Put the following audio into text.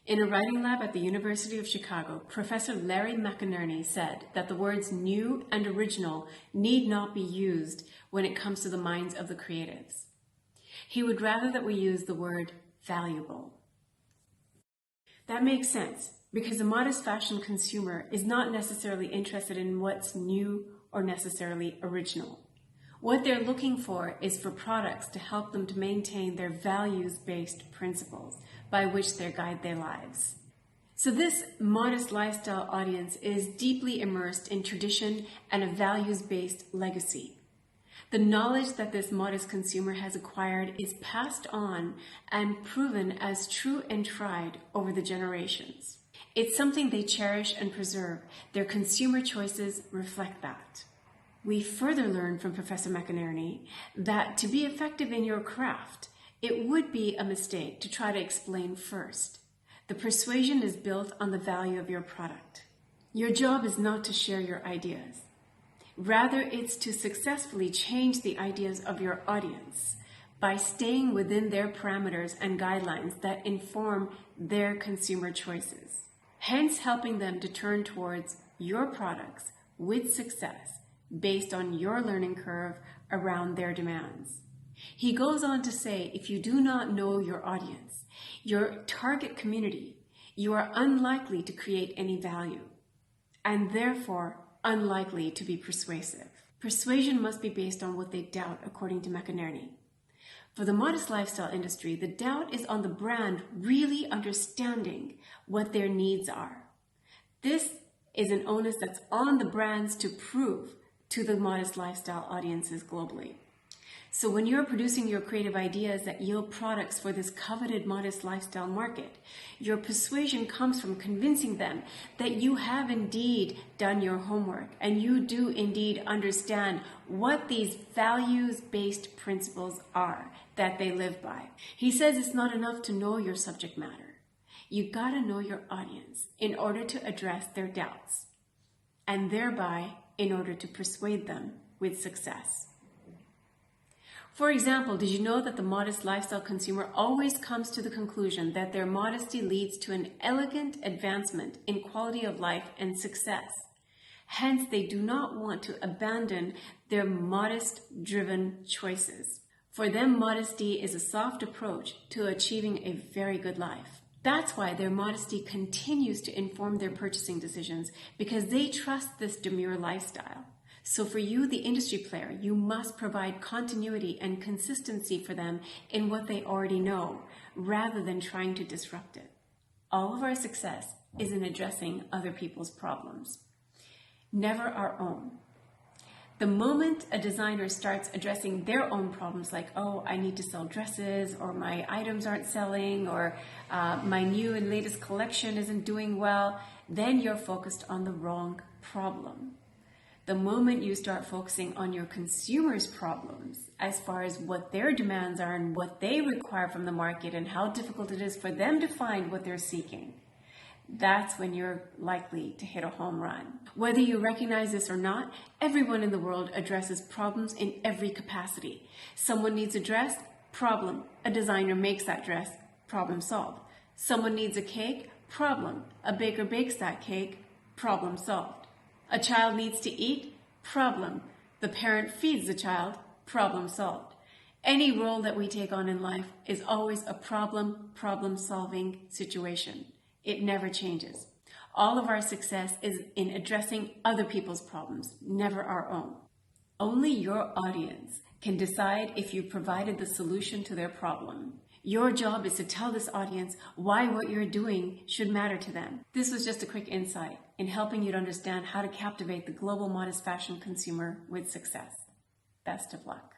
In a writing lab at the University of Chicago, Professor Larry McInerney said that the words new and original need not be used when it comes to the minds of the creatives. He would rather that we use the word valuable. That makes sense because the modest fashion consumer is not necessarily interested in what's new or necessarily original. What they're looking for is for products to help them to maintain their values-based principles by which they guide their lives. So this modest lifestyle audience is deeply immersed in tradition and a values-based legacy. The knowledge that this modest consumer has acquired is passed on and proven as true and tried over the generations. It's something they cherish and preserve. Their consumer choices reflect that. We further learn from Professor McInerney that to be effective in your craft, it would be a mistake to try to explain first. The persuasion is built on the value of your product. Your job is not to share your ideas. Rather, it's to successfully change the ideas of your audience by staying within their parameters and guidelines that inform their consumer choices, hence helping them to turn towards your products with success based on your learning curve around their demands. He goes on to say, if you do not know your audience, your target community, you are unlikely to create any value and therefore unlikely to be persuasive. Persuasion must be based on what they doubt, according to McInerney. For the modest lifestyle industry, the doubt is on the brand really understanding what their needs are. This is an onus that's on the brands to prove to the modest lifestyle audiences globally. So when you're producing your creative ideas that yield products for this coveted modest lifestyle market, your persuasion comes from convincing them that you have indeed done your homework and you do indeed understand what these values-based principles are that they live by. He says it's not enough to know your subject matter. You gotta know your audience in order to address their doubts and thereby in order to persuade them with success. For example, did you know that the modest lifestyle consumer always comes to the conclusion that their modesty leads to an elegant advancement in quality of life and success? Hence, they do not want to abandon their modest-driven choices. For them, modesty is a soft approach to achieving a very good life. That's why their modesty continues to inform their purchasing decisions, because they trust this demure lifestyle. So for you, the industry player, you must provide continuity and consistency for them in what they already know, rather than trying to disrupt it. All of our success is in addressing other people's problems, never our own. The moment a designer starts addressing their own problems, like, oh, I need to sell dresses, or my items aren't selling, or my new and latest collection isn't doing well, then you're focused on the wrong problem. The moment you start focusing on your consumers' problems, as far as what their demands are and what they require from the market and how difficult it is for them to find what they're seeking, that's when you're likely to hit a home run. Whether you recognize this or not, everyone in the world addresses problems in every capacity. Someone needs a dress, problem. A designer makes that dress, problem solved. Someone needs a cake, problem. A baker bakes that cake, problem solved. A child needs to eat, problem. The parent feeds the child, problem solved. Any role that we take on in life is always a problem-solving situation. It never changes. All of our success is in addressing other people's problems, never our own. Only your audience can decide if you provided the solution to their problem. Your job is to tell this audience why what you're doing should matter to them. This was just a quick insight in helping you to understand how to captivate the global modest fashion consumer with success. Best of luck.